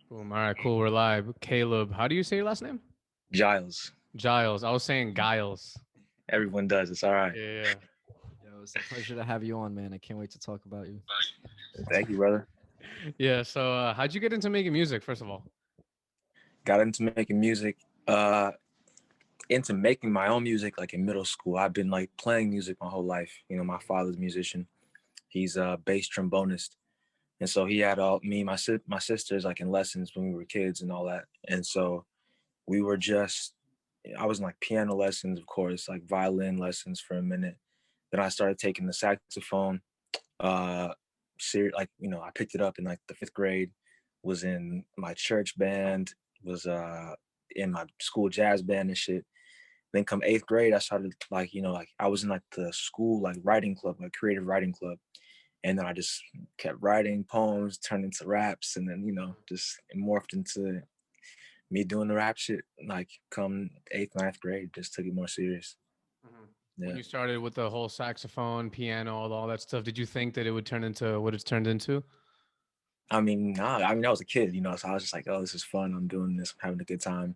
Boom. All right, cool. We're live. Caleb, how do you say your last name? Giles. Giles. I was saying Giles. Everyone does. It's all right. Yeah. Yo, it's a pleasure to have you on, man. I can't wait to talk about you. Thank you, brother. Yeah. So, how'd you get into making music, first of all? Got into making music, into making my own music like in middle school. I've been like playing music my whole life. You know, my father's a musician. He's a bass trombonist. And so he had all me, my sisters like in lessons when we were kids and all that. And so we were just I was in like piano lessons, of course, like violin lessons for a minute. Then I started taking the saxophone. Like, I picked it up in like the fifth grade, was in my church band, was in my school jazz band and shit. Then come eighth grade, I started like I was in like the school like writing club, like creative writing club. And then I just kept writing poems, turned into raps, and then, just morphed into me doing the rap shit. Like come eighth, ninth grade, just took it more serious. Mhm. When Yeah. you started with the whole saxophone, piano, all that stuff, did you think that it would turn into what it's turned into? I mean, nah, I was a kid, so I was just like, oh, this is fun. I'm doing this, I'm having a good time.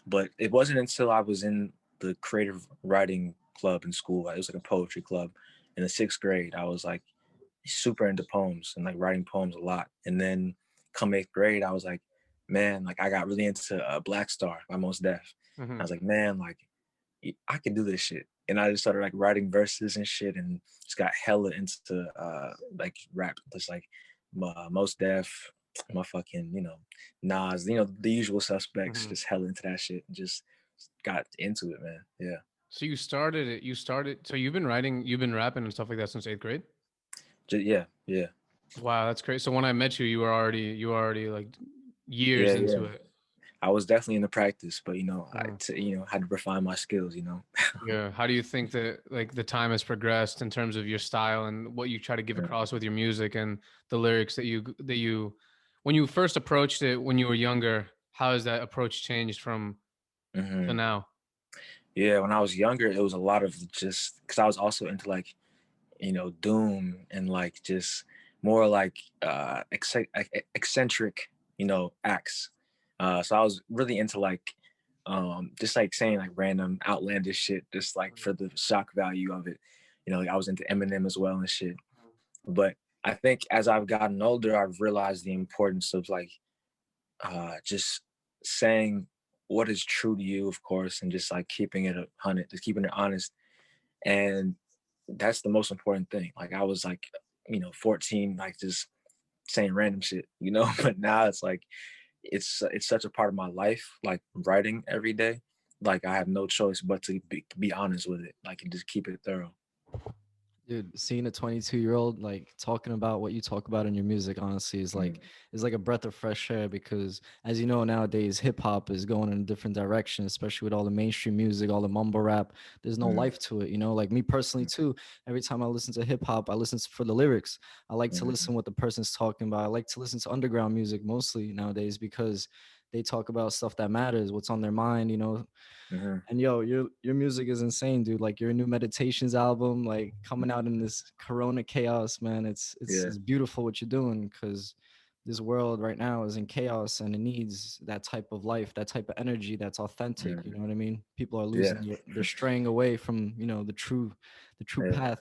But it wasn't until I was in the creative writing club in school. It was like a poetry club in the sixth grade. I was like super into poems and like writing poems a lot. And then come eighth grade, I was like, man, like I got really into Black Star by Most Def. I Hmm. was like, man, like I can do this shit. And I just started like writing verses and shit and just got hella into like rap, just like Most Def, my fucking, Nas, the usual suspects, Hmm. just hella into that shit and just got into it, man. Yeah. So you started it. You started. So you've been writing, you've been rapping and stuff like that since eighth grade. Yeah, yeah. Wow, that's crazy. So when I met you, you were already like years Yeah, yeah. into it. I was definitely in the practice, but Mhm. had to refine my skills. Yeah. How do you think that like the time has progressed in terms of your style and what you try to give across with your music and the lyrics that you when you first approached it when you were younger, how has that approach changed from to Hmm. now? Yeah, when I was younger, it was a lot of just because I was also into like doom and like just more like eccentric acts. So I was really into like just like saying like random outlandish shit just like for the shock value of it. Like I was into Eminem as well and shit. But I think as I've gotten older, I've realized the importance of like just saying what is true to you, of course, and just like keeping it 100, just keeping it honest. And that's the most important thing. Like I was like, 14, like just saying random shit, but now it's like it's such a part of my life, like writing every day. Like I have no choice but to be honest with it, like and just keep it thorough. Dude, seeing a 22-year-old like talking about what you talk about in your music, honestly, Mm, is like a breath of fresh air because as you know, nowadays hip hop is going in a different direction, especially with all the mainstream music, all the mumble rap. There's no mm, life to it, Like me personally too, every time I listen to hip hop, I listen for the lyrics. I like to mm, listen what the person's talking about. I like to listen to underground music mostly nowadays because they talk about stuff that matters, what's on their mind. mm, And yo, your music is insane, dude. Like your new meditations album, like coming out in this Corona chaos, man. It's it's yeah, it's beautiful what you're doing because this world right now is in chaos and it needs that type of life, that type of energy that's authentic. You mm, know what I mean? People are yeah, they're straying away from the true yeah, path.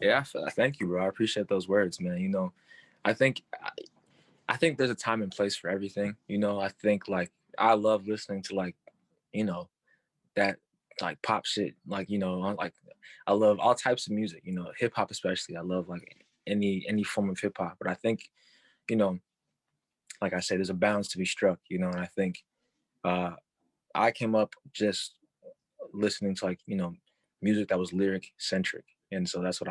yeah. Thank you, bro. I appreciate those words, man. I think I think there's a time and place for everything. I think like I love listening to like you know that like pop shit. Like like I love all types of music. Hip hop especially. I love like any form of hip hop. But I think you know, like I said, there's a balance to be struck. And I think uh, I came up just listening to like music that was lyric centric, and so that's what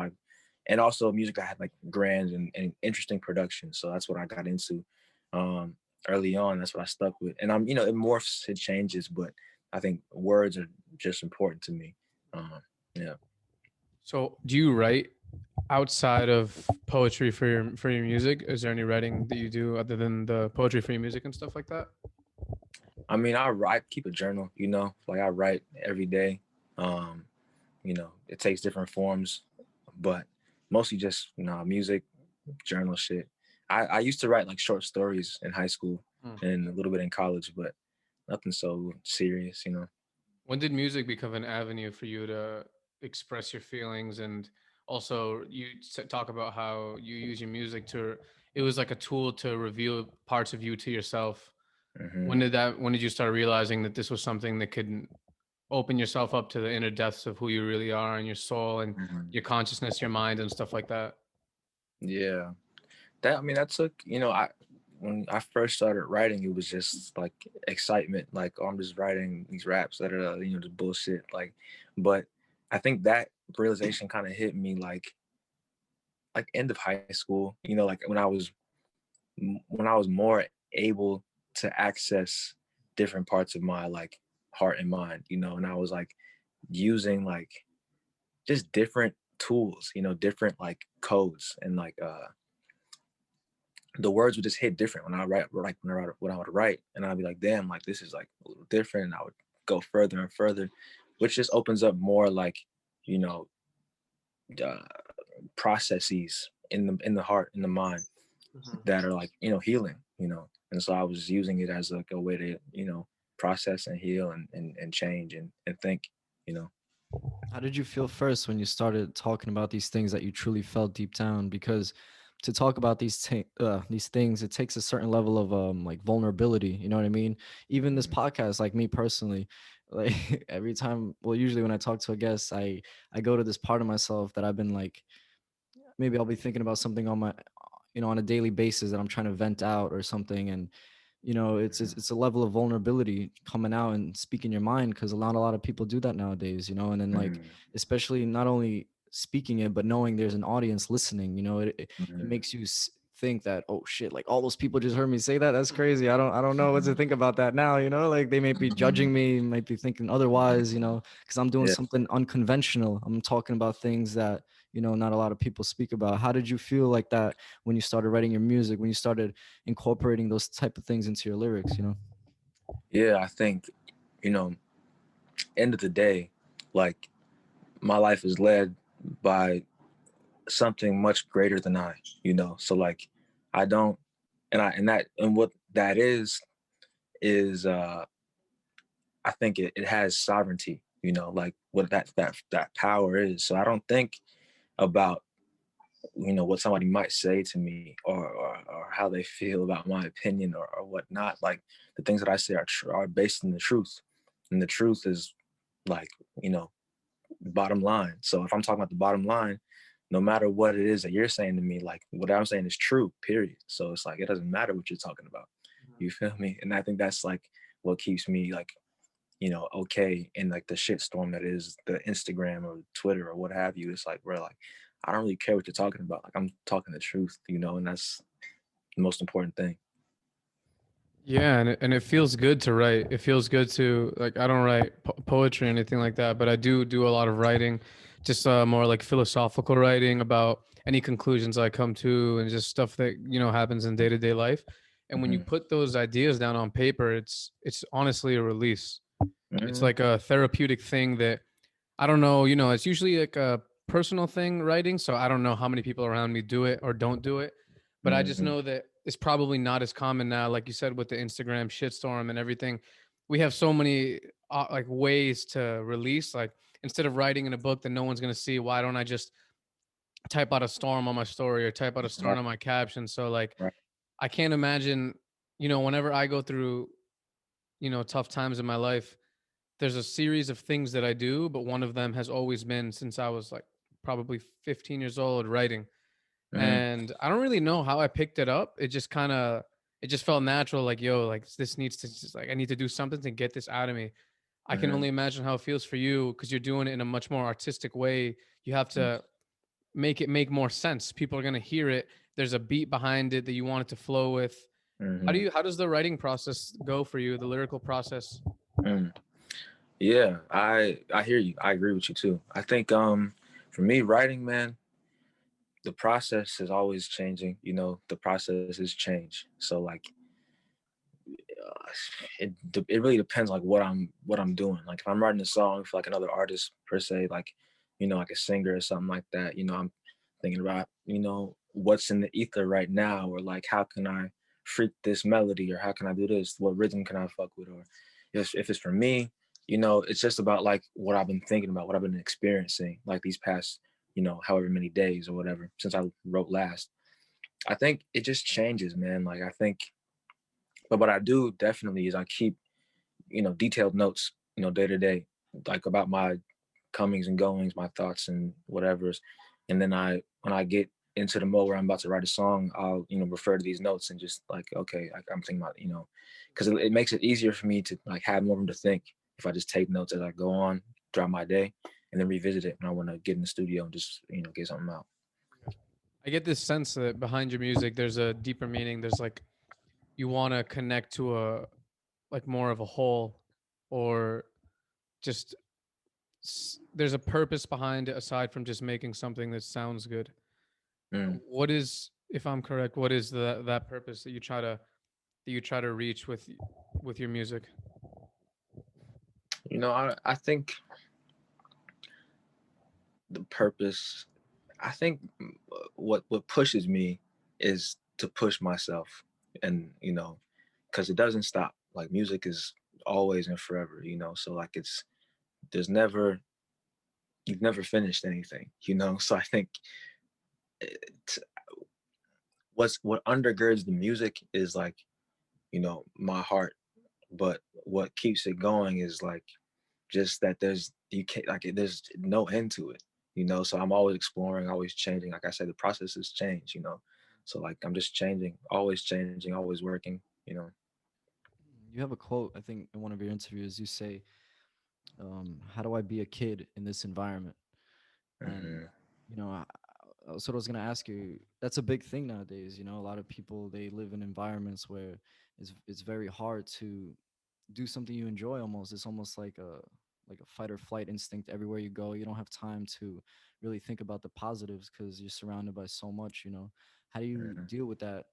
and also music that had like grand and interesting production. So that's what I got into um, early on. That's what I stuck with, and it morphs, it changes, but I think words are just important to me. Um, yeah. So do you write outside of poetry for your music? Is there any writing that you do other than the poetry for your music and stuff like that? I mean, I write, keep a journal, like I write every day. Um, it takes different forms, but mostly just, music, journal shit. I used to write like short stories in high school Hmm. and a little bit in college, but nothing so serious, you know. When did music become an avenue for you to express your feelings? And also, you talk about how you use your music to, it was like a tool to reveal parts of you to yourself. Hmm. When did you start realizing that this was something that could open yourself up to the inner depths of who you really are and your soul and Hmm. your consciousness, your mind, and stuff like that? Yeah, that I mean that took, you know, I when I first started writing, it was just like excitement, like, oh, I'm just writing these raps that are, you know, just bullshit, like. But I think that realization kind of hit me like end of high school, you know, like when I was more able to access different parts of my like heart and mind, you know, and I was like using like just different tools, you know, different like codes, and like the words would just hit different when I write, like when I would write, and I'd be like, damn, like this is like a little different. And I would go further and further, which just opens up more like, you know, uh, processes in the heart, in the mind, Mhm. that are like, you know, healing, you know. And so I was using it as like a way to, you know, process and heal and change and think, you know. How did you feel first when you started talking about these things that you truly felt deep down? Because to talk about these things, it takes a certain level of like vulnerability. You know what I mean? Even this Mhm. podcast, like me personally, like every time, well, usually when I talk to a guest, I go to this part of myself that I've been like, maybe I'll be thinking about something on my, on a daily basis that I'm trying to vent out or something. And it's a level of vulnerability coming out and speaking your mind, because a lot of people do that nowadays. And then, like, Mhm. especially not only speaking it but knowing there's an audience listening. It Mhm. makes you think that, oh shit, like all those people just heard me say that. That's crazy. I don't know what to think about that now. Like they might be judging Mhm. me, might be thinking otherwise. Because I'm doing Yeah. something unconventional. I'm talking about things that not a lot of people speak about. How did you feel like that when you started writing your music, when you started incorporating those type of things into your lyrics? Yeah, I think, you know, end of the day, like my life is led by something much greater than I, you know. So like I don't and what that is I think it has sovereignty, you know, like what that power is. So I don't think about, you know, what somebody might say to me, or how they feel about my opinion, or whatnot. Like the things that I say are based in the truth, and the truth is like, you know, bottom line. So if I'm talking about the bottom line, no matter what it is that you're saying to me, like what I'm saying is true, period. So it's like it doesn't matter what you're talking about. You feel me? And I think that's like what keeps me like, you know, okay in like the shitstorm that is the Instagram or Twitter or what have you. It's like we're like, I don't really care what you're talking about. Like I'm talking the truth, you know, and that's the most important thing. Yeah, and it feels good to write. It feels good to, like, I don't write poetry or anything like that, but I do a lot of writing, just more like philosophical writing about any conclusions I come to and just stuff that happens in day-to-day life. And when you Mm-hmm. put those ideas down on paper, it's honestly a release. It's Mm-hmm. like a therapeutic thing that I don't know, it's usually like a personal thing, writing. So I don't know how many people around me do it or don't do it. But I just Mm-hmm. know that it's probably not as common now, like you said, with the Instagram shitstorm and everything. We have so many like ways to release. Like instead of writing in a book that no one's gonna see, why don't I just type out a storm on my story or type out a storm Right. on my caption? So like Right. I can't imagine, whenever I go through, tough times in my life, there's a series of things that I do, but one of them has always been since I was like probably 15 years old, writing. Mm-hmm. And I don't really know how I picked it up. It just felt natural. Like, yo, like this needs to just like, I need to do something to get this out of me. I can Mm-hmm. only imagine how it feels for you because you're doing it in a much more artistic way. You have to make it make more sense. People are going to hear it. There's a beat behind it that you want it to flow with. Mm-hmm. How does the writing process go for you? The lyrical process? Mm. Yeah, I hear you. I agree with you too. I think for me writing, man, the process is always changing. You know, the process is change. So like it really depends like what I'm doing. Like if I'm writing a song for like another artist per se, like, you know, like a singer or something like that, you know, I'm thinking about, you know, what's in the ether right now, or like how can I freak this melody, or how can I do this, what rhythm can I fuck with, or if it's for me, it's just about like what I've been thinking about, what I've been experiencing like these past, however many days or whatever since I wrote last. I think it just changes, man. Like I think, but what I do definitely is I keep, detailed notes, day to day, like about my comings and goings, my thoughts and whatever's. And then when I get into the mode where I'm about to write a song, I'll, refer to these notes and just like, okay, I'm thinking about, because it makes it easier for me to like have more room to think if I just take notes as I go on throughout my day and then revisit it when I want to get in the studio and just, get something out. I get this sense that behind your music, there's a deeper meaning. There's like you want to connect to a like more of a whole, or just there's a purpose behind it aside from just making something that sounds good. Mm. What is, if I'm correct, what is that purpose that you try to reach with your music? I think the purpose, I think what pushes me is to push myself, and because it doesn't stop. Like music is always and forever, so like there's never you've never finished anything, so I think it, what undergirds the music is like, my heart, but what keeps it going is like just that you can't like there's no end to it, so I'm always exploring, always changing. Like I said, the process has changed, so like I'm just changing, always working, You have a quote, I think, in one of your interviews. You say, "How do I be a kid in this environment?" And hmm you know, that's what I was gonna ask you. That's a big thing nowadays. A lot of people, they live in environments where it's very hard to do something you enjoy. Almost, it's almost like a fight or flight instinct everywhere you go. You don't have time to really think about the positives because you're surrounded by so much. How do you deal with that?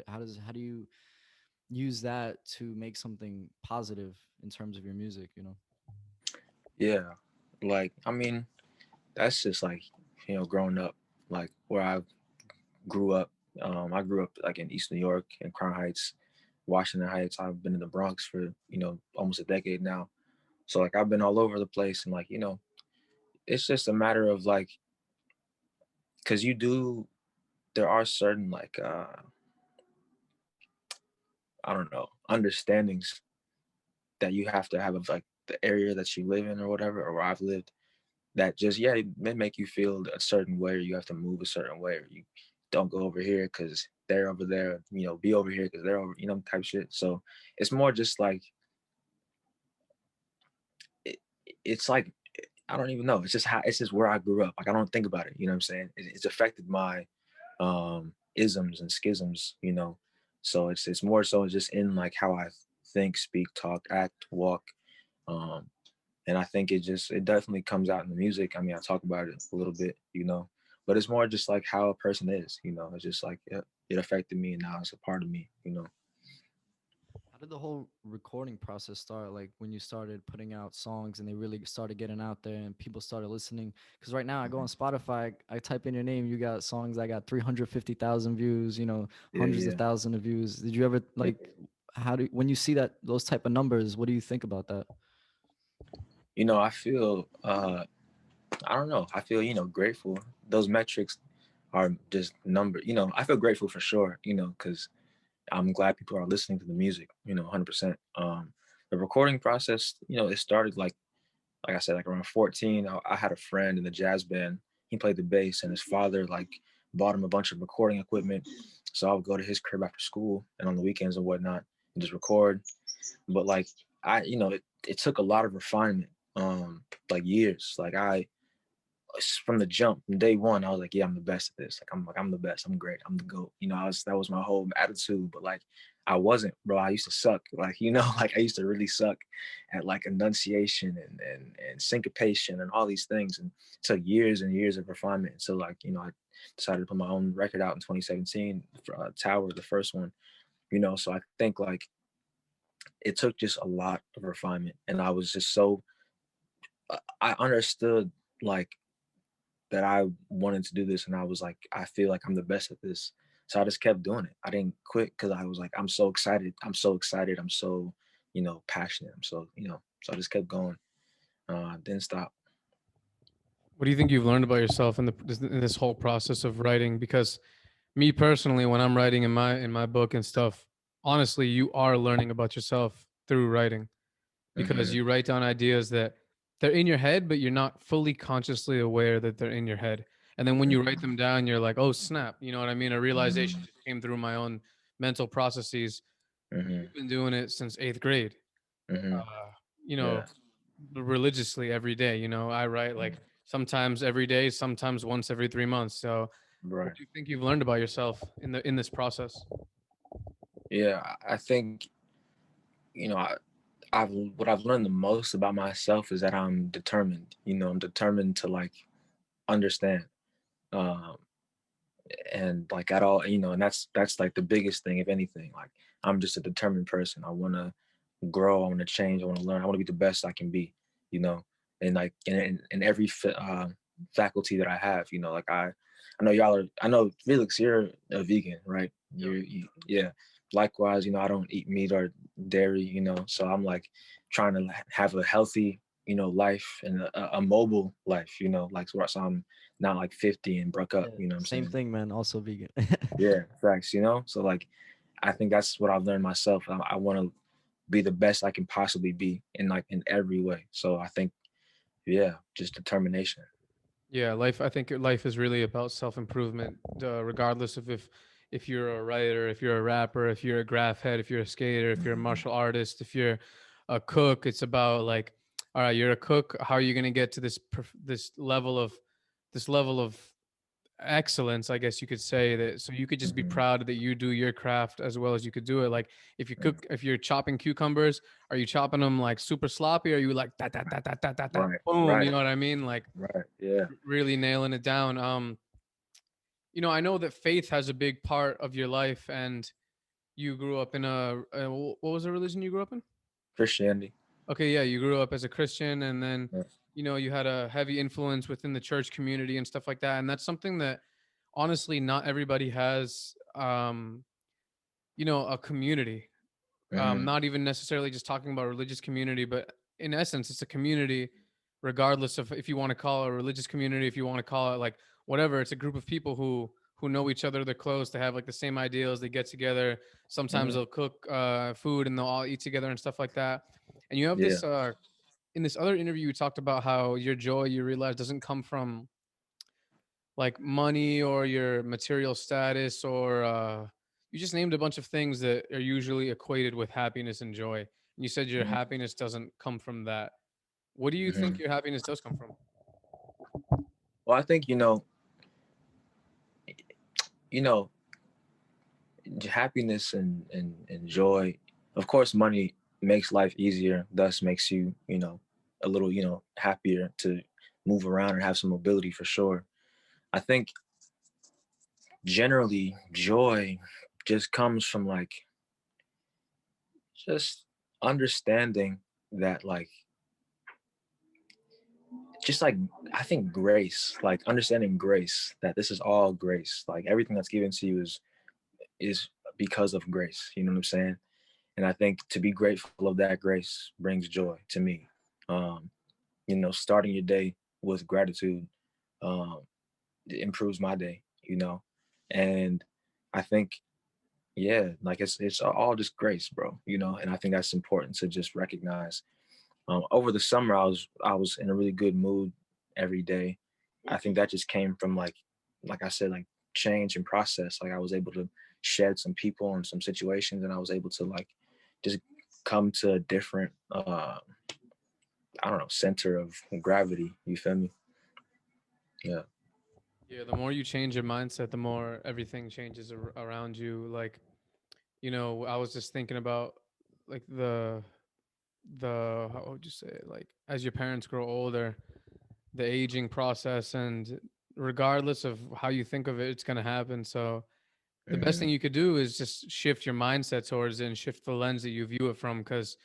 How do you use that to make something positive in terms of your music? yeah, like I mean, that's just like, growing up, like where I grew up. I grew up like in East New York, in Crown Heights, Washington Heights. I've been in the Bronx for, almost a decade now. So like I've been all over the place, and like, it's just a matter of like, cause there are certain like, I don't know, understandings that you have to have of like the area that you live in or whatever, or where I've lived, that just, yeah, it may make you feel a certain way, or you have to move a certain way, or you don't go over here because they're over there, be over here because they're over, type shit. So it's more just like, it, it's like, I don't even know. It's just where I grew up. Like I don't think about it. You know what I'm saying? It's affected my isms and schisms. So it's more so just in like how I think, speak, talk, act, walk. Um, and I think it definitely comes out in the music. I mean, I talk about it a little bit, but it's more just like how a person is. It's just like it affected me, and now it's a part of me. How did the whole recording process start? Like when you started putting out songs and they really started getting out there and people started listening? Because right now I go on Spotify, I type in your name, you got songs I got 350,000 views, Yeah, hundreds of yeah. thousands of views. Did you ever Yeah. like, when you see that, those type of numbers, what do you think about that? I feel I don't know. I feel, grateful. Those metrics are just number. I feel grateful for sure, because I'm glad people are listening to the music, 100%. The recording process, it started like I said, like around 14. I had a friend in the jazz band. He played the bass, and his father like bought him a bunch of recording equipment. So I would go to his crib after school and on the weekends and whatnot and just record. But like it took a lot of refinement, like years. Like from the jump, from day one, I was like, yeah, I'm the best at this. I'm the best. I'm great. I'm the GOAT. That was my whole attitude. But like, I wasn't, bro. I used to suck. Like, like I used to really suck at like enunciation and syncopation and all these things. And it took years and years of refinement. So like, I decided to put my own record out in 2017, for, Tower, the first one. So I think like it took just a lot of refinement, and I was just so I understood like that I wanted to do this, and I was like, I feel like I'm the best at this. So I just kept doing it. I didn't quit because I was like, I'm so excited. I'm so excited. I'm so, passionate. I'm so, so I just kept going. Didn't stop. What do you think you've learned about yourself in this whole process of writing? Because me personally, when I'm writing in my book and stuff, honestly, you are learning about yourself through writing, because Hmm. you write down ideas that they're in your head, but you're not fully consciously aware that they're in your head. And then when you write them down, you're like, oh snap, you know what I mean? A realization Hmm. just came through my own mental processes. Hmm. You've been doing it since eighth grade. Hmm. Uh, you know, Yeah. religiously every day. I write like sometimes every day, sometimes once every 3 months. So, what Right. do you think you've learned about yourself in this process? Yeah. I think, I've what I've learned the most about myself is that I'm determined. I'm determined to like understand. Um, and like at all, and that's like the biggest thing, if anything. Like I'm just a determined person. I want to grow. I want to change. I want to learn. I want to be the best I can be. You know, and like in every faculty that I have. Like I know y'all are. I know Felix, you're a vegan, right? Yeah. Likewise, I don't eat meat or dairy. So I'm like trying to have a healthy, life and a mobile life. Like so I'm not like 50 and broke up. Yeah, You know what I'm same saying? thing, man. Also vegan. Yeah, facts. So like I think that's what I've learned myself. I want to be the best I can possibly be in like in every way. So I think, yeah, just determination. Yeah, life. I think life is really about self improvement, regardless of if you're a writer, if you're a rapper, if you're a graph head, if you're a skater, if you're a martial artist, if you're a cook. It's about like, all right, you're a cook. How are you going to get to this level of excellence, I guess you could say, that so you could just be Hmm. proud that you do your craft as well as you could do it. Like if you're chopping cucumbers, are you chopping them like super sloppy, or are you like that Right, boom, you right, know what I mean? Like right. Yeah. really nailing it down. I know that faith has a big part of your life, and you grew up in what was the religion you grew up in? Christianity. Okay, yeah, you grew up as a Christian, and then Yeah. you had a heavy influence within the church community and stuff like that, and that's something that honestly not everybody has. A community. Hmm. Not even necessarily just talking about religious community, but in essence, it's a community, regardless of if you want to call it a religious community, if you want to call it like whatever. It's a group of people who know each other. They're close. They have like the same ideals. They get together. Sometimes Hmm. they'll cook food and they'll all eat together and stuff like that. And you have Yeah. this in this other interview, you talked about how your joy, you realize, doesn't come from like money or your material status, or you just named a bunch of things that are usually equated with happiness and joy. And you said your Hmm. happiness doesn't come from that. What do you think Hmm. your happiness does come from? Well, I think you know, happiness and joy. Of course, money makes life easier. Thus, makes you a little happier to move around and have some mobility for sure. I think generally joy just comes from like just understanding that like just like I think grace, like understanding grace, that this is all grace, like everything that's given to you is because of grace, you know what I'm saying? And I think to be grateful of that grace brings joy to me. um Starting your day with gratitude um it improves my day, and I think, yeah, like it's all just grace, bro, and I think that's important to just recognize. Over the summer, I was in a really good mood every day. I think that just came from like I said, like change and process. Like I was able to shed some people and some situations, and I was able to like just come to a different I don't know, center of gravity. You feel me? Yeah. Yeah, the more you change your mindset, the more everything changes around you. Like, I was just thinking about like the how would you say it? Like as your parents grow older, the aging process, and regardless of how you think of it, it's going to happen. So the best Hmm. thing you could do is just shift your mindset towards it and shift the lens that you view it from, because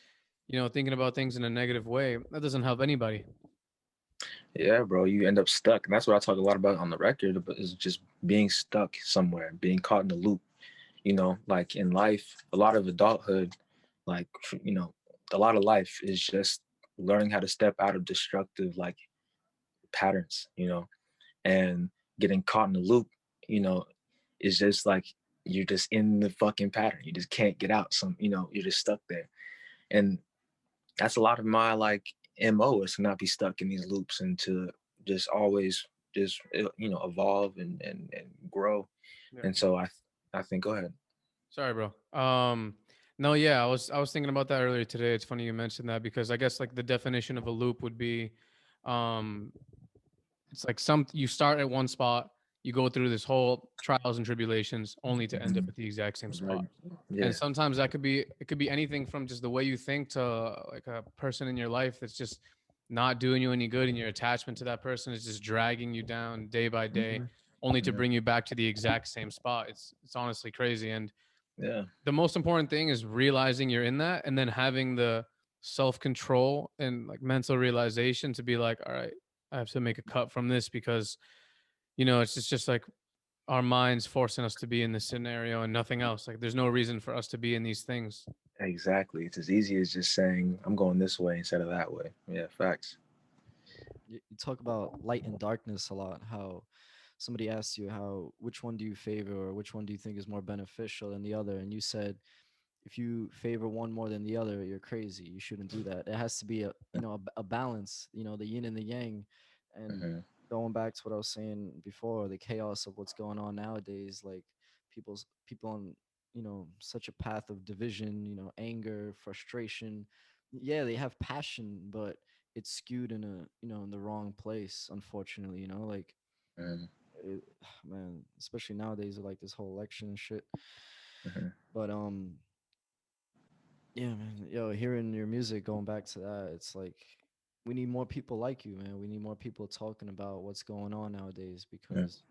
thinking about things in a negative way, that doesn't help anybody. Yeah, bro, you end up stuck. And that's what I talk a lot about on the record, but is just being stuck somewhere, being caught in the loop. Like in life, a lot of adulthood, like, a lot of life is just learning how to step out of destructive, like, patterns, and getting caught in the loop, you know, is just like you're just in the fucking pattern. You just can't get out. You're just stuck there. And that's a lot of my like MO is to not be stuck in these loops and to just always just evolve and grow. Yeah. And so I think go ahead. Sorry, bro. No, yeah, I was thinking about that earlier today. It's funny you mentioned that because I guess like the definition of a loop would be, um, it's like you start at one spot, you go through this whole trials and tribulations, only to end up Mhm. at the exact same Right. spot. And Yeah. sometimes it could be anything from just the way you think to like a person in your life that's just not doing you any good, and your attachment to that person is just dragging you down day by day, Mhm. only to Yeah. bring you back to the exact same spot. It's honestly crazy. And Yeah. the most important thing is realizing you're in that, and then having the self control and like mental realization to be like, all right, I have to make a cut from this because it's just like our minds forcing us to be in this scenario and nothing else. Like there's no reason for us to be in these things. Exactly. It's as easy as just saying I'm going this way instead of that way. Yeah, facts. You talk about light and darkness a lot. How somebody asks you how which one do you favor or which one do you think is more beneficial than the other, and you said if you favor one more than the other, you're crazy. You shouldn't do that. It has to be a balance. The yin and the yang. And Hmm. going back to what I was saying before, the chaos of what's going on nowadays, like people on such a path of division, anger, frustration. Yeah, they have passion, but it's skewed in in the wrong place, unfortunately. Like Hmm. it, man, especially nowadays with like this whole election and shit. Hmm. But yeah, man. Yo, hearing your music, going back to that, it's like we need more people like you, man. We need more people talking about what's going on nowadays because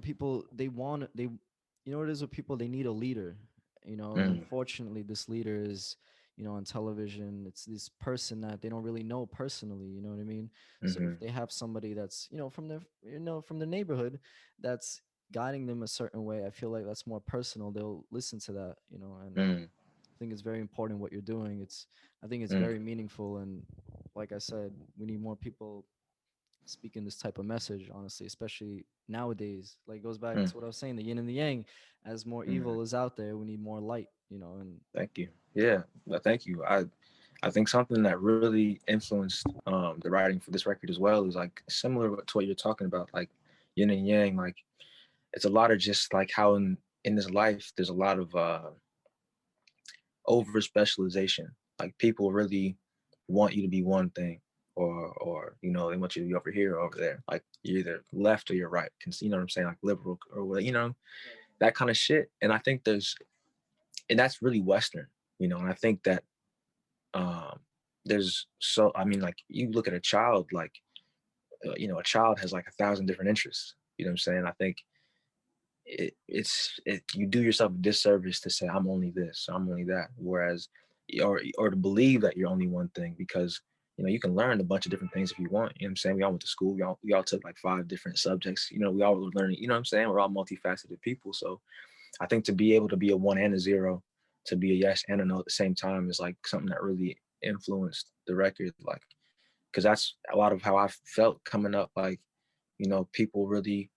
people they what it is with people, they need a leader, and Hmm. unfortunately this leader is on television. It's this person that they don't really know personally, you know what I mean? So if Hmm. they have somebody that's from their neighborhood that's guiding them a certain way, I feel like that's more personal. They'll listen to that, and Hmm. I think it's very important what you're doing. I think it's Hmm. very meaningful, and like I said, we need more people speaking this type of message, honestly, especially nowadays. Like goes back Hmm. to what I was saying, the yin and the yang. As more Hmm. evil is out there, we need more light, and Thank you. Yeah, thank you. I think something that really influenced the writing for this record as well is like similar to what you're talking about, like yin and yang. Like it's a lot of just like how in this life there's a lot of over specialization. Like people really want you to be one thing, or they want you to be over here or over there. Like you're either left or you're right. You know what I'm saying? Like liberal or what, that kind of shit. And I think and that's really Western, and I think that um I mean, like you look at a child, like a child has like 1,000 different interests. You know what I'm saying? I think you do yourself a disservice to say I'm only this, I'm only that, whereas or to believe that you're only one thing, because you can learn a bunch of different things if you want. You know what I'm saying? We all went to school, we all took like 5 different subjects. We all were learning. You know what I'm saying? We're all multifaceted people. So I think to be able to be a one and a zero, to be a yes and a no at the same time, is like something that really influenced the record. Like, because that's a lot of how I felt coming up. Like, people really,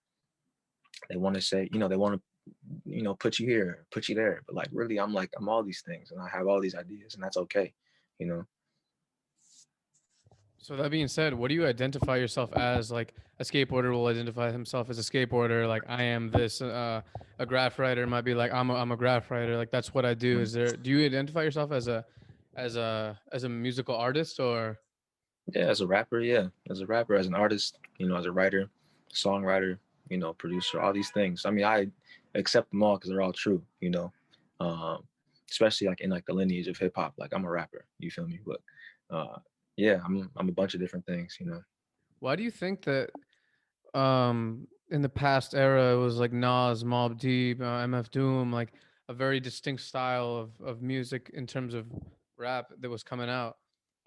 they want to say, they want to, put you here, put you there. But like, really, I'm like, I'm all these things and I have all these ideas, and that's okay. You know? So that being said, what do you identify yourself as? Like a skateboarder will identify himself as a skateboarder. Like I am this. A graph writer might be like I'm a graph writer. Like that's what I do. Mhm. Do you identify yourself as a musical artist or? Yeah, as a rapper, yeah. As a rapper, as an artist, as a writer, songwriter, producer, all these things. I mean, I accept them all because they're all true, um, especially like in like the lineage of hip hop. Like I'm a rapper, you feel me? But uh, yeah, I'm a bunch of different things. Why do you think that in the past era it was like Nas, Mobb Deep, MF Doom, like a very distinct style of music in terms of rap that was coming out,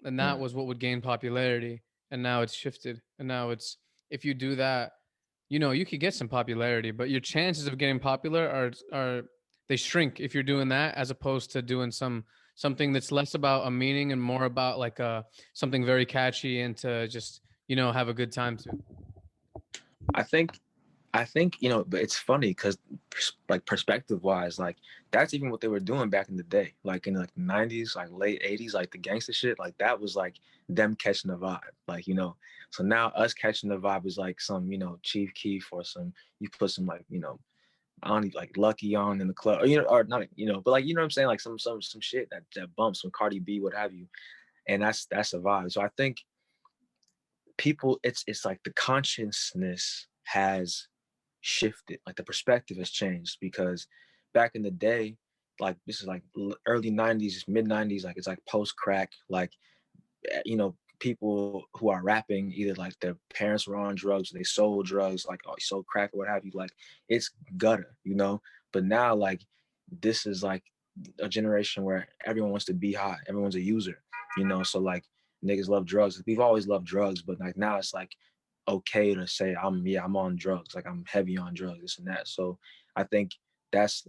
and that Mm, was what would gain popularity. and now it's shifted, and now it's, if you do that, you could get some popularity, but your chances of getting popular are they shrink if you're doing that, as opposed to doing something that's less about a meaning and more about like something very catchy, and to just have a good time to. I think but it's funny because like perspective wise, like that's even what they were doing back in the day, like in like the 90s, like late 80s, like the gangster shit, like that was like them catching the vibe, like so now us catching the vibe is like some Chief Keef or some, you put some like I don't need like Lucky on in the club, or or not, but like what I'm saying, like some shit that bumps, some Cardi B, what have you, and that's a vibe. So I think people, it's like the consciousness has shifted, like the perspective has changed, because back in the day, like this is like early 90s, mid 90s, like it's like post crack, like people who are rapping, either like their parents were on drugs, they sold drugs, like sold crack or what have you, like it's gutter, but now like this is like a generation where everyone wants to be high, everyone's a user, so like niggas love drugs. We've always loved drugs, but like now it's like okay to say I'm on drugs, like I'm heavy on drugs, this and that. So I think that's,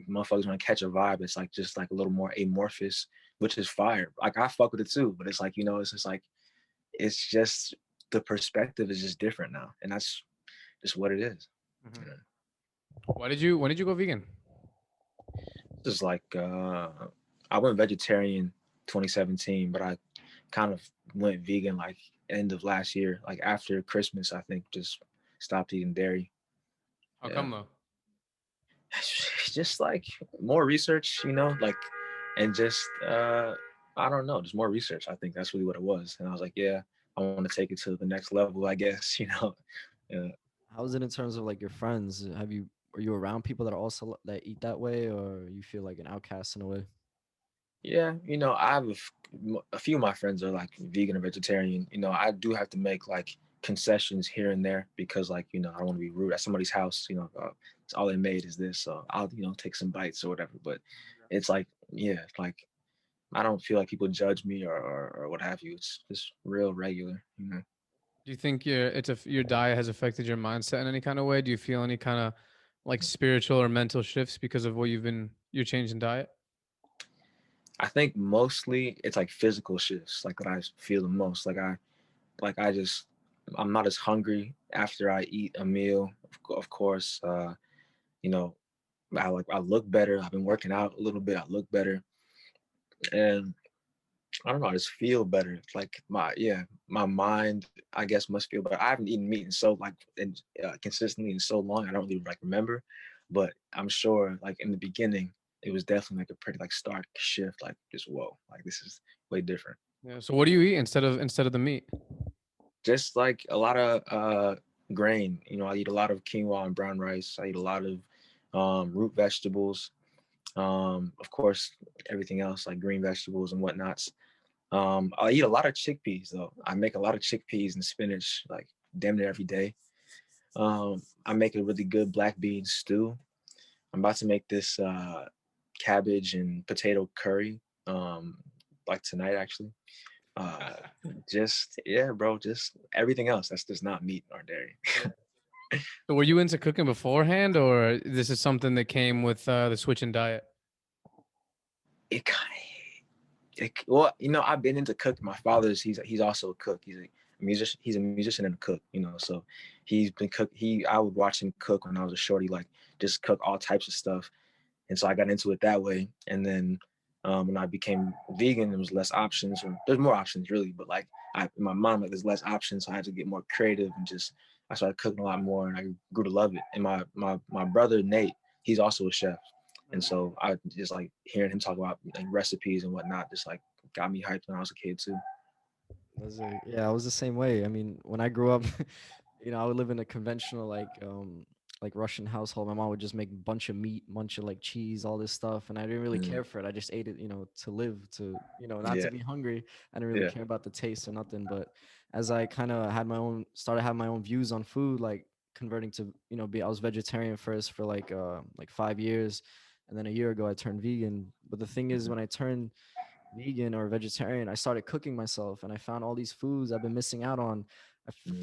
motherfuckers want to catch a vibe. It's like just like a little more amorphous, which is fire. Like I fuck with it too, but it's like it's just like it's just the perspective is just different now, and that's just what it is. Mhm. When did you go vegan? Just like I went vegetarian 2017, but I kind of went vegan like end of last year, like after Christmas, I think, just stopped eating dairy. How Yeah. come though? Just like more research, like, and just I don't know, just more research. I think that's really what it was. And I was like, yeah, I want to take it to the next level, I guess, Yeah. How is it in terms of like your friends? Are you around people that are also that eat that way, or you feel like an outcast in a way? Yeah, I have a few of my friends are like vegan or vegetarian. I do have to make like concessions here and there because, like, I don't want to be rude at somebody's house. It's all they made is this, so I'll take some bites or whatever. But it's like, yeah, like I don't feel like people judge me or what have you. It's just real regular. Do you think your diet has affected your mindset in any kind of way? Do you feel any kind of like spiritual or mental shifts because of what your change in diet? I think mostly it's like physical shifts, like that I feel the most. Like I just, I'm not as hungry after I eat a meal. Of course, you know, I look better. I've been working out a little bit. I look better, and I don't know. I just feel better. It's like my mind, I guess, must feel better. I haven't eaten meat in so like consistently in so long. I don't really like remember, but I'm sure like in the beginning, it was definitely like a pretty like stark shift. Like just whoa, like this is way different. Yeah. So what do you eat instead of the meat? Just like a lot of grain. I eat a lot of quinoa and brown rice. I eat a lot of root vegetables. Of course, everything else like green vegetables and whatnots. I eat a lot of chickpeas though. I make a lot of chickpeas and spinach like damn near every day. I make a really good black bean stew. I'm about to make this cabbage and potato curry like tonight actually. Uh, just yeah, bro. Just everything else that's just not meat or dairy. So were you into cooking beforehand, or this is something that came with the switch in diet? it kind well, I've been into cooking. My father's he's also a cook. He's a musician. He's a musician and a cook. So he's been cook. I would watch him cook when I was a shorty, like just cook all types of stuff. And so I got into it that way. And then when I became vegan, there was less options. Or there's more options really, but like in my mind, like there's less options. So I had to get more creative and just I started cooking a lot more, and I grew to love it. And my brother Nate, he's also a chef. And so I just like hearing him talk about like recipes and whatnot, just like got me hyped when I was a kid too. Yeah, I was the same way. I mean, when I grew up, I would live in a conventional like Russian household. My mom would just make a bunch of meat, bunch of like cheese, all this stuff, and I didn't really Mm, care for it. I just ate it, to live, to not to yeah, be hungry. I didn't really yeah. care about the taste or nothing. But as I kind of started having my own views on food, like converting to I was vegetarian first for like 5 years, and then a year ago I turned vegan. But the thing is, when I turned vegan or vegetarian, I started cooking myself, and I found all these foods I've been missing out on.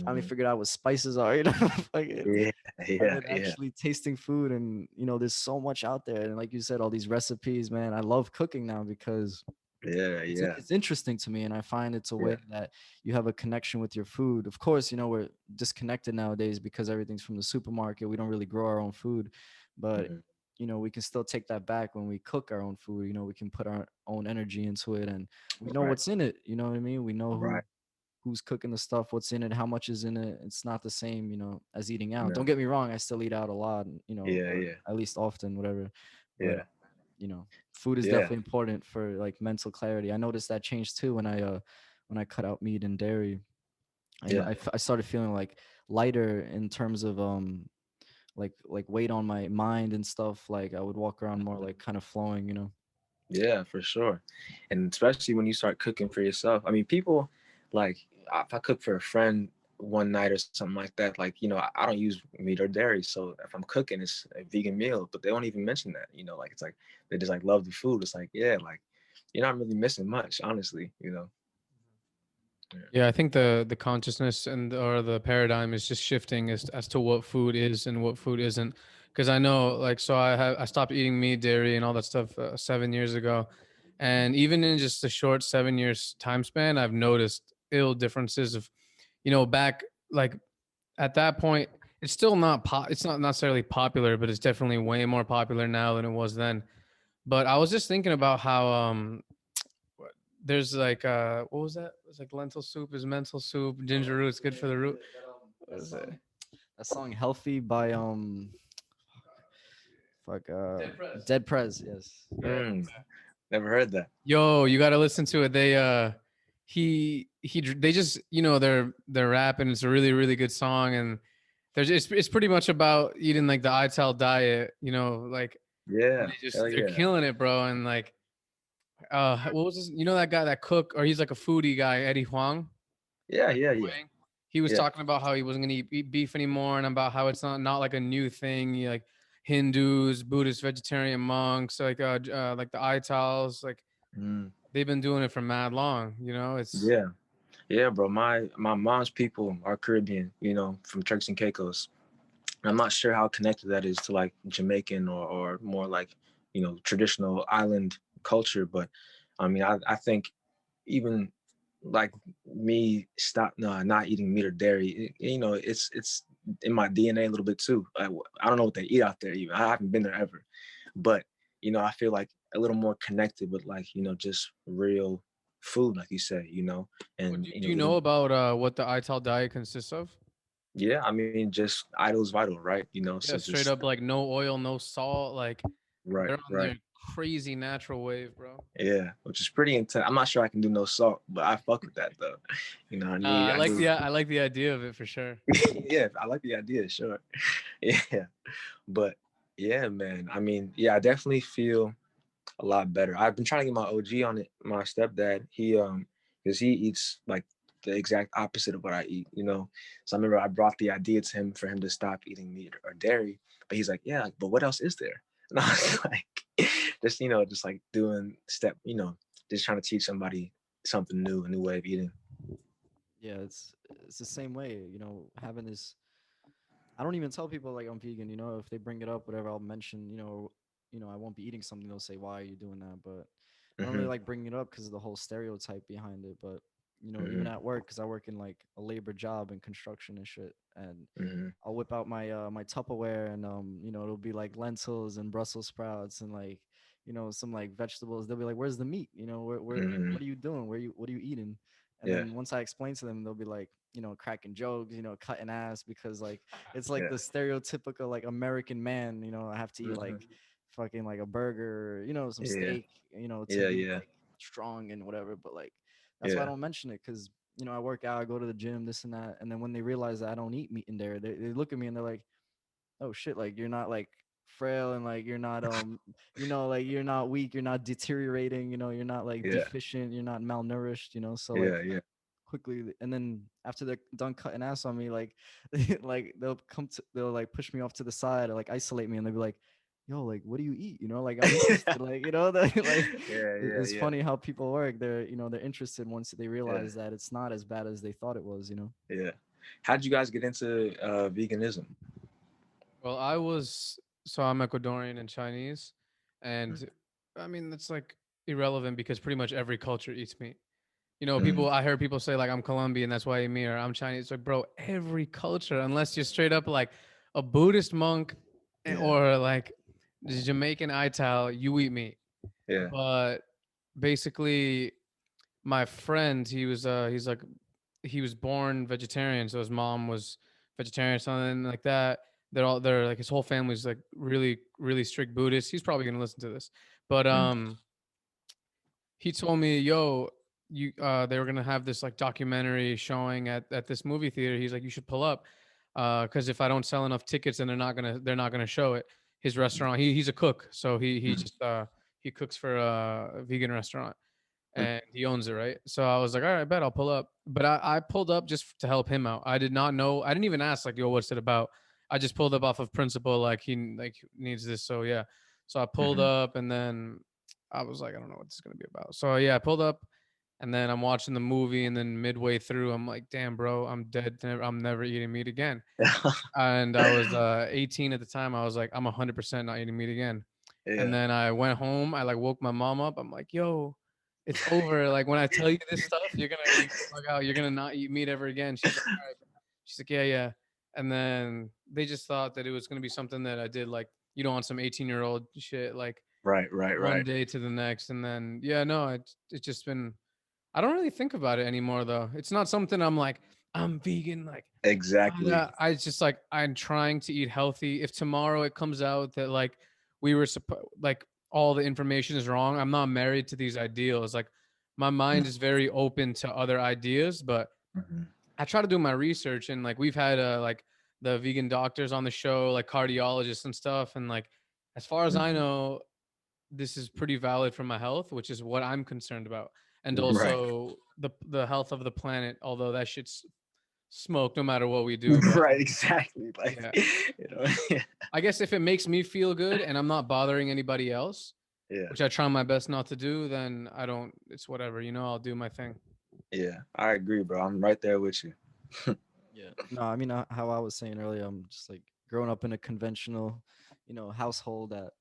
Finally Mhm. figured out what spices are. Fucking Yeah, yeah, started yeah, actually tasting food, and there's so much out there. And like you said, all these recipes, man. I love cooking now because yeah, yeah, it's interesting to me, and I find it's a yeah. way that you have a connection with your food. Of course, we're disconnected nowadays because everything's from the supermarket. We don't really grow our own food, but Mhm. we can still take that back when we cook our own food. We can put our own energy into it, and we know Right, what's in it. You know what I mean? We know right. who's cooking the stuff, what's in it, how much is in it. It's not the same, as eating out. Don't No. get me wrong, I still eat out a lot, Yeah, or yeah, at least often, whatever. But yeah, food is yeah, definitely important for like mental clarity. I noticed that change too when I cut out meat and dairy. yeah. I started feeling like lighter in terms of like weight on my mind and stuff. Like I would walk around more like kind of flowing. Yeah, for sure. And especially when you start cooking for yourself. I mean, people like if I cook for a friend one night or something like that, like, I don't use meat or dairy. So if I'm cooking, it's a vegan meal, but they don't even mention that, like it's like they just like love the food. It's like, yeah, like you're not really missing much, honestly. Yeah. Yeah, I think the consciousness and or the paradigm is just shifting as to what food is and what food isn't. Because I know, like, so I stopped eating meat, dairy, and all that stuff 7 years ago, and even in just a short 7 years time span, I've noticed ill differences of, back like at that point, it's still not it's not necessarily popular, but it's definitely way more popular now than it was then. But I was just thinking about how there's like what was that? It's like lentil soup is mental soup, ginger root's good for the root. What That is it? song, that song "Healthy" by fuck Dead press. Dead Prez. Yes. Yeah. Mm, never heard that. Yo, you got to listen to it. They just, they're rapping. It's a really really good song, and it's pretty much about eating like the Itsal diet, like, and Yeah, hell they're yeah. killing it, bro. And like what was this, that guy that cook, or he's like a foodie guy, Eddie Huang. Yeah, yeah, yeah, Wang. He was yeah. talking about how he wasn't going to eat beef anymore, and about how it's not like a new thing. Like Hindus, Buddhist, vegetarian monks, like the Itals, like Mm, they've been doing it for mad long. It's yeah. Yeah, bro. My mom's people are Caribbean, from Turks and Caicos. I'm not sure how connected that is to like Jamaican or more like, traditional island culture, but I mean, I think even like me stop no, not eating meat or dairy, it's in my DNA a little bit too. I don't know what they eat out there even. I haven't been there ever, but I feel like a little more connected with like, just real food, like you say, what and do you know eating. about what the Ital diet consists of? Yeah, I mean, just idle is vital, right? Yeah, So straight just up, like no oil, no salt. Like right, they're on right. their crazy natural wave, bro. Yeah, which is pretty intense. I'm not sure I can do no salt, but I fuck with that though. I I like need. the idea of it for sure. Yeah, I like the idea, sure. Yeah, but yeah, man. I mean, yeah, I definitely feel a lot better. I've been trying to get my OG on it. My stepdad, because he eats like the exact opposite of what I eat. So I remember I brought the idea to him for him to stop eating meat or dairy, but he's like, yeah, but what else is there? And I was like, just like doing just trying to teach somebody something new, a new way of eating. Yeah, it's the same way. Having this. I don't even tell people like I'm vegan. If they bring it up, whatever, I'll mention. I won't be eating something. They'll say, "Why are you doing that?" But I don't really Hmm. like bringing it up because of the whole stereotype behind it. But even Hmm. at work, because I work in like a labor job in construction and shit, and Hmm. I'll whip out my Tupperware, and it'll be like lentils and Brussels sprouts and like some like vegetables. They'll be like, "Where's the meat? Hmm. What are you doing? What are you eating?" And Yeah, then once I explain to them, they'll be like, cracking jokes, cutting ass because like it's like yeah, the stereotypical like American man. I have to eat hmm, like fucking like a burger, some yeah, steak, to yeah, be yeah, like strong and whatever. But like that's why I yeah, don't mention it because I work out, I go to the gym, this and that, and then when they realize that I don't eat meat in there, they look at me and they're like, "Oh shit! Like you're not like frail and like you're not like you're not weak, you're not deteriorating, you're not like yeah, deficient, you're not malnourished, so like yeah, yeah. quickly and then after they're done cutting ass on me like like they'll like push me off to the side or like isolate me and they'll be like yo, like, what do you eat? Like, I'm interested. Like, like Yeah, yeah, it's yeah, funny how people work. They're interested once they yeah, realize that it's not as bad as they thought it was. yeah. How'd you guys get into veganism? Well, I'm Ecuadorian and Chinese, and I mean that's like irrelevant because pretty much every culture eats meat. Mm, People I heard people say like I'm Colombian, that's why I eat meat, or I'm Chinese. It's like, bro, every culture, unless you're straight up like a Buddhist monk yeah, or like the Jamaican Ital, you eat meat. yeah. But basically, my friend, he was born vegetarian, so his mom was vegetarian, something like that. They're like his whole family's like really really strict Buddhist. He's probably gonna listen to this, but Mm, he told me, "Yo, you they were gonna have this like documentary showing at this movie theater." He's like, "You should pull up, because if I don't sell enough tickets, then they're not gonna show it." His restaurant. He's a cook, so he mm, just he cooks for a vegan restaurant mm. and he owns it, right? So I was like, all right, I bet I'll pull up. But I pulled up just to help him out. I did not know. I didn't even ask like, yo, what's it about? I just pulled up off of principle, like he like needs this. So yeah. So I pulled Mhm. up and then I was like, I don't know what this is gonna be about. So yeah, I pulled up and then I'm watching the movie and then midway through I'm like, damn, bro, I'm dead. I'm never eating meat again. And I was 18 at the time. I was like, I'm 100% not eating meat again. And Yeah. then I went home. I like woke my mom up. I'm like, yo, it's over. Like when I tell you this stuff, you're gonna bug out. You're gonna not eat meat ever again. She's like, all right. She's like, yeah, yeah. And then they just thought that it was gonna be something that I did like, on some 18-year-old shit, like Right, right, one right. day to the next. And then yeah, no, it's just been I don't really think about it anymore though. It's not something I'm like, I'm vegan, like Exactly. I just like I'm trying to eat healthy. If tomorrow it comes out that like we were like all the information is wrong, I'm not married to these ideals. Like my mind is very open to other ideas, but Mhm. I try to do my research and like we've had like the vegan doctors on the show, like cardiologists and stuff, and like as far as I Mhm. know, this is pretty valid for my health, which is what I'm concerned about, and Right. also the health of the planet. Although that shit's smoke, no matter what we do, but Right, exactly. Like, yeah. yeah. I guess if it makes me feel good and I'm not bothering anybody else, Yeah. which I try my best not to do, then I don't, it's whatever, I'll do my thing. Yeah. I agree, bro. I'm right there with you. Yeah. No, I mean, how I was saying earlier, I'm just like growing up in a conventional, household that,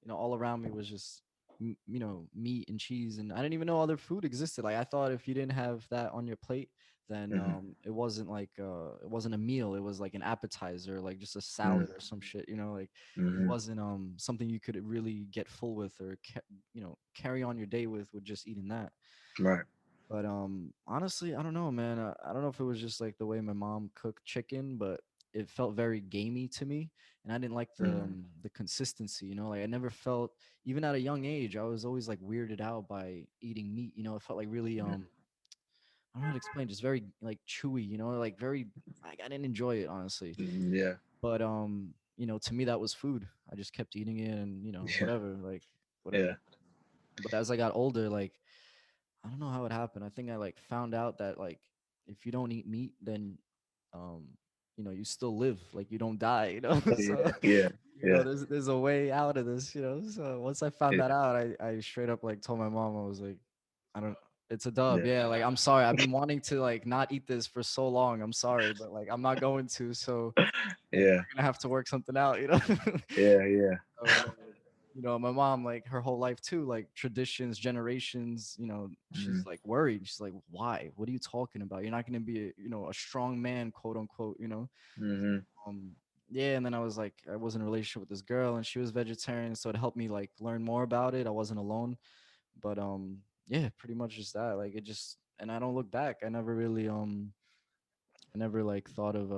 all around me was just, meat and cheese. And I didn't even know other food existed. Like, I thought if you didn't have that on your plate, then Mhm. it wasn't a meal. It was like an appetizer, like just a Mm, salad or some shit, like it mhm. wasn't something you could really get full with or, carry on your day with just eating that. Right. But honestly, I don't know, man. I don't know if it was just like the way my mom cooked chicken, but it felt very gamey to me, and I didn't like Mhm. the consistency. Like I never felt, even at a young age, I was always like weirded out by eating meat. It felt like really I don't know how to explain, just very like chewy. Like very like I didn't enjoy it honestly. Mm, yeah. But to me that was food. I just kept eating it, and Yeah. whatever, like Yeah. whatever. But as I got older, like I don't know how it happened. I think I like found out that like if you don't eat meat, then um you still live, like you don't die, so Yeah. Yeah. Yeah. there's a way out of this, so once I found Yeah. that out, I straight up like told my mom, I was like, I don't it's a dub, Yeah. yeah, like I'm sorry, I've been wanting to like not eat this for so long, I'm sorry, but like I'm not going to, so like Yeah. we're gonna have to work something out. Yeah. Yeah. So, my mom, like her whole life too, like traditions, generations, she's Mhm. like worried. She's like, why? What are you talking about? You're not going to be, a strong man, quote unquote. Mhm. Um, yeah. And then I was like, I was in a relationship with this girl and she was vegetarian. So it helped me like learn more about it. I wasn't alone, but, yeah, pretty much just that. Like it just, and I don't look back. I never like thought of,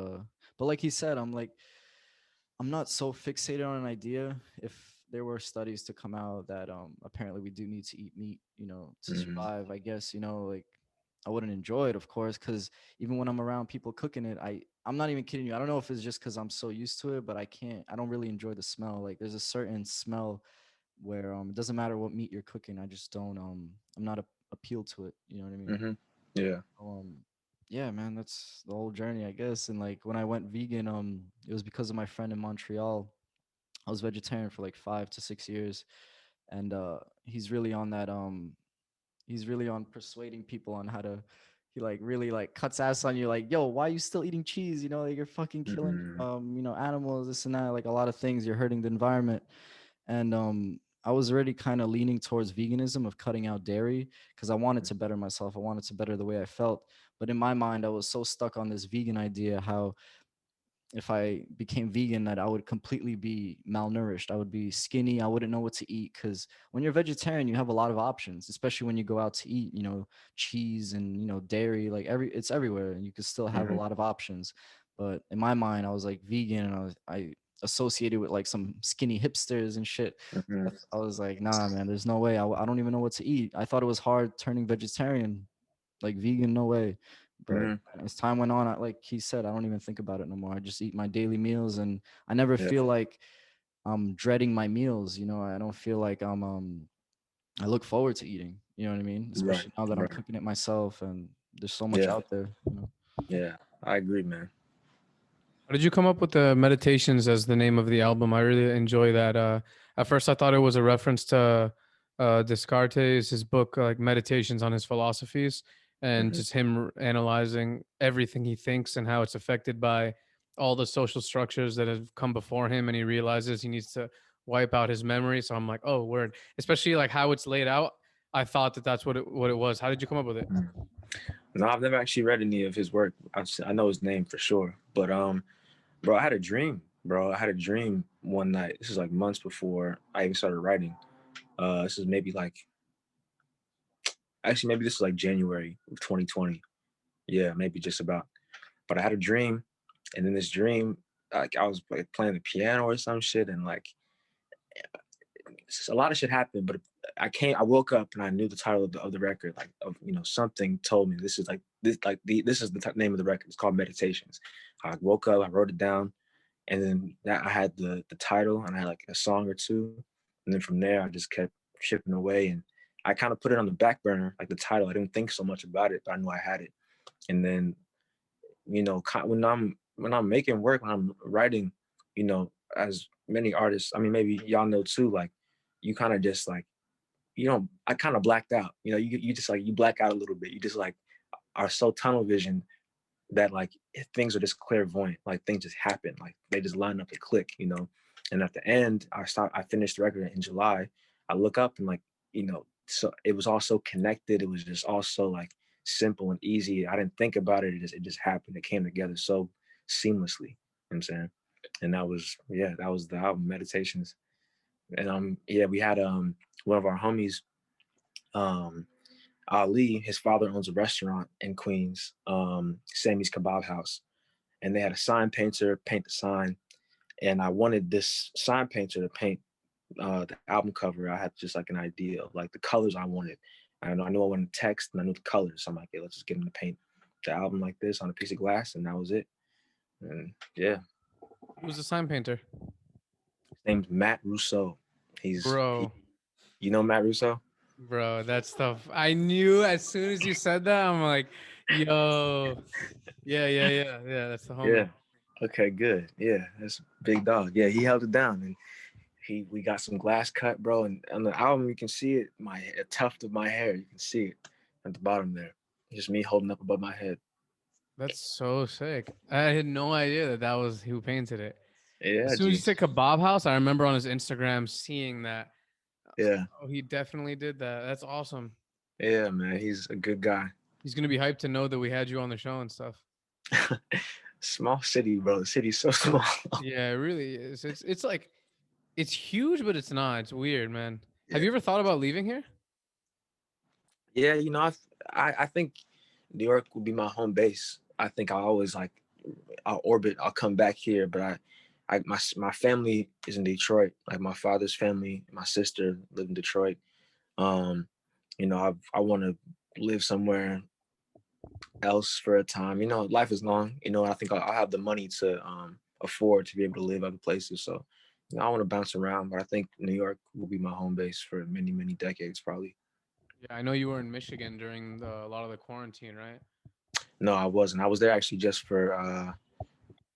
but like he said, I'm not so fixated on an idea. If there were studies to come out that apparently we do need to eat meat, to Mhm. survive, I guess, like I wouldn't enjoy it, of course, because even when I'm around people cooking it, I'm not even kidding you. I don't know if it's just because I'm so used to it, but I don't really enjoy the smell. Like there's a certain smell where it doesn't matter what meat you're cooking. I just don't I'm not appealed to it. You know what I mean? Mhm. Yeah. Um, yeah, man, that's the whole journey, I guess. And like when I went vegan, it was because of my friend in Montreal. I was vegetarian for like 5 to 6 years, and he's really on that. He's really on persuading people on how to. He like really like cuts ass on you, like, yo, why are you still eating cheese? You know, like you're fucking killing Mm-hmm. animals, this and that, like a lot of things. You're hurting the environment. And I was already kind of leaning towards veganism, of cutting out dairy, because I wanted to better myself. I wanted to better the way I felt. But in my mind, I was so stuck on this vegan idea, how if I became vegan, that I would completely be malnourished. I would be skinny. I wouldn't know what to eat, because when you're vegetarian, you have a lot of options, especially when you go out to eat, cheese and, dairy, like it's everywhere, and you can still have a Mm-hmm. lot of options. But in my mind, I was like vegan, and I associated with like some skinny hipsters and shit. Mm-hmm. I was like, nah, man, there's no way. I don't even know what to eat. I thought it was hard turning vegetarian, like vegan, no way. But Mm-hmm. as time went on, like he said, I don't even think about it no more. I just eat my daily meals, and I never Yeah. feel like I'm dreading my meals. I don't feel like I look forward to eating. You know what I mean? Right. Especially now that I'm Right. cooking it myself, and there's so much Yeah. out there. Yeah. I agree, man. How did you come up with the Meditations as the name of the album? I really enjoy that. At first, I thought it was a reference to Descartes, his book, like Meditations on his philosophies, and Mm-hmm. just him analyzing everything he thinks and how it's affected by all the social structures that have come before him, and he realizes he needs to wipe out his memory. So I'm like, oh, word. Especially like how it's laid out. I thought that that's what it was. How did you come up with it? No, I've never actually read any of his work. I know his name for sure, but bro, I had a dream, bro. I had a dream one night. This is like months before I even started writing. This is maybe like actually maybe this is like January of 2020. Yeah, maybe just about. But I had a dream, and in this dream, like I was like playing the piano or some shit, and like a lot of shit happened. But I woke up and I knew the title of the record, like of something told me this is like this is the name of the record. It's called Meditations. I woke up, I wrote it down, and then I had the title, and I had like a song or two, and then from there I just kept chipping away, and I kind of put it on the back burner, like the title. I didn't think so much about it, but I knew I had it. And then when I'm making work, when I'm writing, as many artists, I mean, maybe y'all know too, like you kind of just like I kind of blacked out. You just like you black out a little bit. You just like are so tunnel vision that like things are just clairvoyant, like things just happen, like they just line up and click. And at the end, I finished the record in July. I look up and like, so it was all so connected. It was just all so like simple and easy. I didn't think about it. It just happened. It came together so seamlessly. You know what I'm saying? And that was the album Meditations. And yeah, we had one of our homies, um Ali, his father owns a restaurant in Queens, Sammy's Kebab House, and they had a sign painter paint the sign. And I wanted this sign painter to paint the album cover. I had just like an idea of like the colors I wanted. I knew I wanted text and I knew the colors. So I'm like, hey, let's just get him to paint the album like this on a piece of glass, and that was it. And yeah, Who's the sign painter? his name's Matt Russo. He, Bro. you know Matt Russo? Bro, that stuff. I knew as soon as you said that, I'm like, yo, yeah. That's the homie. Yeah. Okay, good. Yeah, that's big dog. Yeah, he held it down, and we got some glass cut, bro. And on the album, you can see it. A tuft of my hair, you can see it at the bottom there. Just me holding up above my head. That's so sick. I had no idea that that was who painted it. As Yeah, soon as you G. said Kebab House, I remember on his Instagram seeing that. I was like, Yeah, oh, he definitely did that. That's awesome. yeah, man. He's a good guy. He's gonna be hyped to know that we had you on the show and stuff. Small city, bro. The city's so small. Yeah, it really is. It's like it's huge, but it's not. It's weird, man. Have Yeah, you ever thought about leaving here? yeah. I think New York would be my home base. I think I always like I'll orbit. I'll come back here, but my family is in Detroit. Like my father's family, my sister live in Detroit. Um, I want to live somewhere else for a time. Life is long. I think I'll have the money to afford to be able to live other places. So, I want to bounce around, but I think New York will be my home base for many, many decades, probably. Yeah, I know you were in Michigan during a lot of the quarantine, right? No, I wasn't. I was there actually just for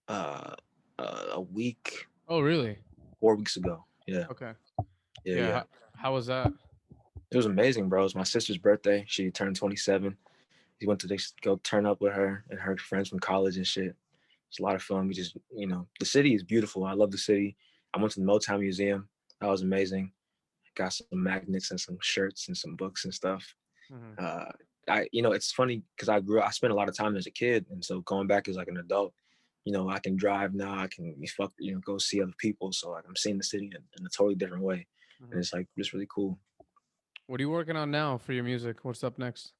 uh, a week. Oh, really? 4 weeks ago. Yeah, Okay. yeah, Yeah. yeah. How was that? It was amazing, bro. It was my sister's birthday. She turned 27. He went to just go turn up with her and her friends from college and shit. It's a lot of fun. We just, the city is beautiful. I love the city. I went to the Motown Museum. That was amazing. Got some magnets and some shirts and some books and stuff. Mhm. Uh, it's funny because I spent a lot of time as a kid, and so going back as like an adult, I can drive now. I can go see other people. So like I'm seeing the city in a totally different way, and Mhm. it's like just really cool. What are you working on now for your music? What's up next?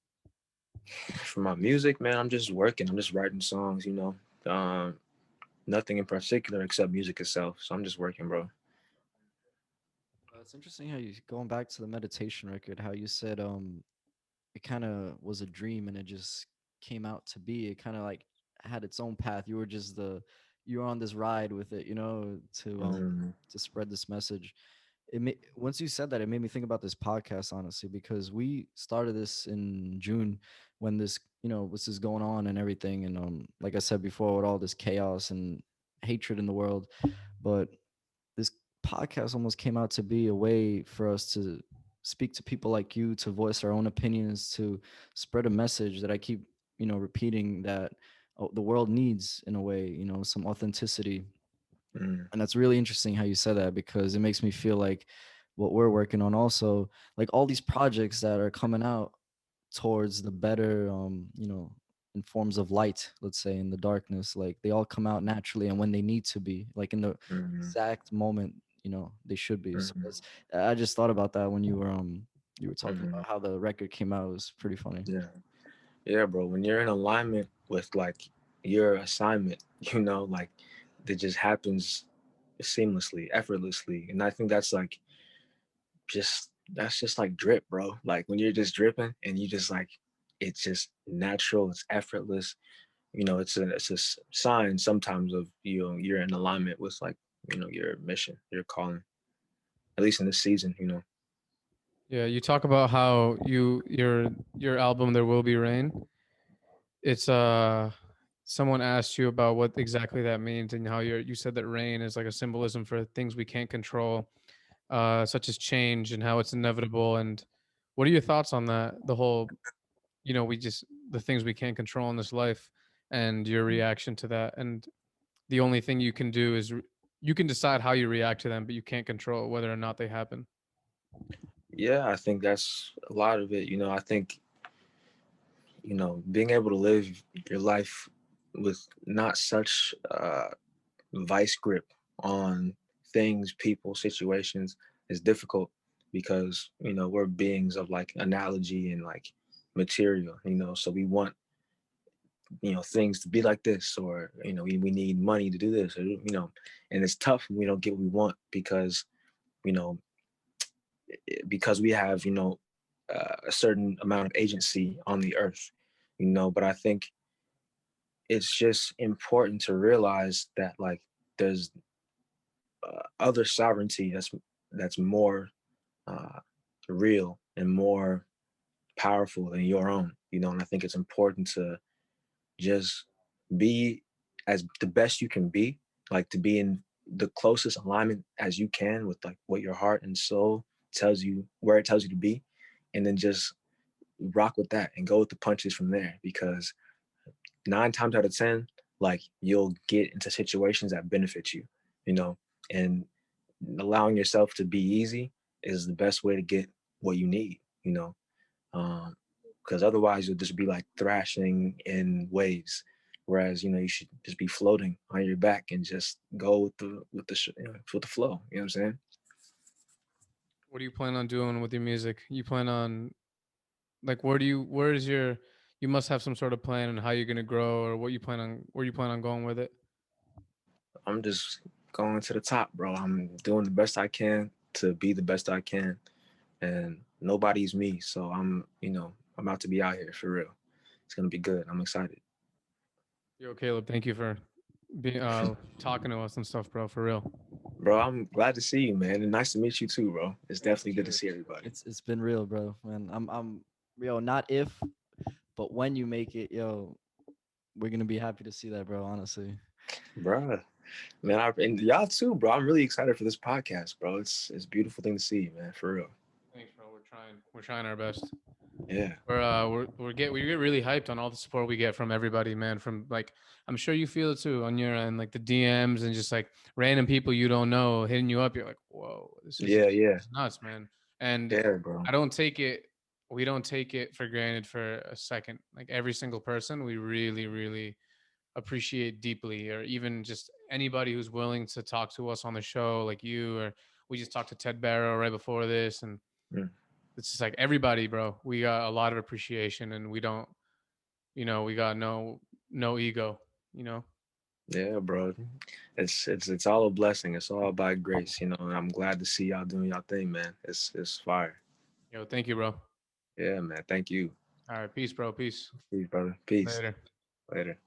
For my music, man, I'm just working. I'm just writing songs. Nothing in particular except music itself. So I'm just working, bro. It's interesting how you going back to the meditation record, how you said it kind of was a dream and it just came out to be. It kind of like had its own path. You were just you were on this ride with it, Mm, to spread this message. Once you said that, it made me think about this podcast, honestly, because we started this in June when this is going on and everything, and like I said before, with all this chaos and hatred in the world. But this podcast almost came out to be a way for us to speak to people like you, to voice our own opinions, to spread a message that I keep repeating, that the world needs, in a way, some authenticity. mm, And that's really interesting how you said that, because it makes me feel like what we're working on also, like all these projects that are coming out towards the better, in forms of light, let's say, in the darkness, like they all come out naturally and when they need to be, like in the mm, exact moment, they should be. So mm, I just thought about that when you were talking mm. about how the record came out. It was pretty funny. Yeah, yeah, bro. When you're in alignment with like your assignment, like it just happens seamlessly, effortlessly, and I think that's just like drip, bro. Like when you're just dripping and you just like it's just natural, it's effortless. It's a sign sometimes of you're in alignment with like your mission, your calling. At least in this season. Yeah, you talk about how your album There Will Be Rain. It's someone asked you about what exactly that means and how you said that rain is like a symbolism for things we can't control, such as change and how it's inevitable. And what are your thoughts on that? The whole, we just the things we can't control in this life and your reaction to that. And the only thing you can do is you can decide how you react to them, but you can't control whether or not they happen. Yeah, I think that's a lot of it. I think being able to live your life with not such vice grip on things, people, situations is difficult because we're beings of like analogy and like material. So we want things to be like this, or we need money to do this, or and it's tough when we don't get what we want you know because we have a certain amount of agency on the earth. But I think it's just important to realize that like there's other sovereignty that's more uh, real and more powerful than your own. And I think it's important to just be as the best you can be, like to be in the closest alignment as you can with like what your heart and soul tells you, where it tells you to be, and then just rock with that and go with the punches from there. Because 9 times out of 10, like you'll get into situations that benefit you, you know, and allowing yourself to be easy is the best way to get what you need. Because otherwise you'll just be like thrashing in waves. Whereas you should just be floating on your back and just go with the flow. You know what I'm saying? What do you plan on doing with your music? You plan on like where is your you must have some sort of plan on how you're gonna grow or what you plan on where you plan on going with it. I'm just going to the top, bro. I'm doing the best I can to be the best I can, and nobody's me. So I'm about to be out here for real. It's gonna be good. I'm excited, Yo, Caleb, thank you for being talking to us and stuff, bro, for real. bro. I'm glad to see you, man, and nice to meet you too, bro. It's definitely good to Sure. see everybody, It's been real, bro. Man, I'm yo, not if, but when you make it, yo, we're gonna be happy to see that, bro. Honestly. bro. Man, and y'all too, bro. I'm really excited for this podcast, bro. It's a beautiful thing to see, man, for real. Thanks, bro. We're trying our best. Yeah. We get really hyped on all the support we get from everybody, man. From like, I'm sure you feel it too on your end, like the DMs and just like random people you don't know hitting you up. You're like, whoa, Yeah, yeah. this is nuts, man. And Yeah, bro. I don't take it. We don't take it for granted for a second. Like every single person, we really, really appreciate deeply, or even just anybody who's willing to talk to us on the show, like you, or we just talked to Ted Barrow right before this, and Mm. it's just like everybody, bro. We got a lot of appreciation, and we don't, we got no ego, you know. Yeah, bro. It's all a blessing. It's all by grace, you know. And I'm glad to see y'all doing y'all thing, man. It's fire. Yo, thank you, bro. Yeah, man. Thank you. All right, peace, bro. Peace. Peace, brother. Peace. Later. Later.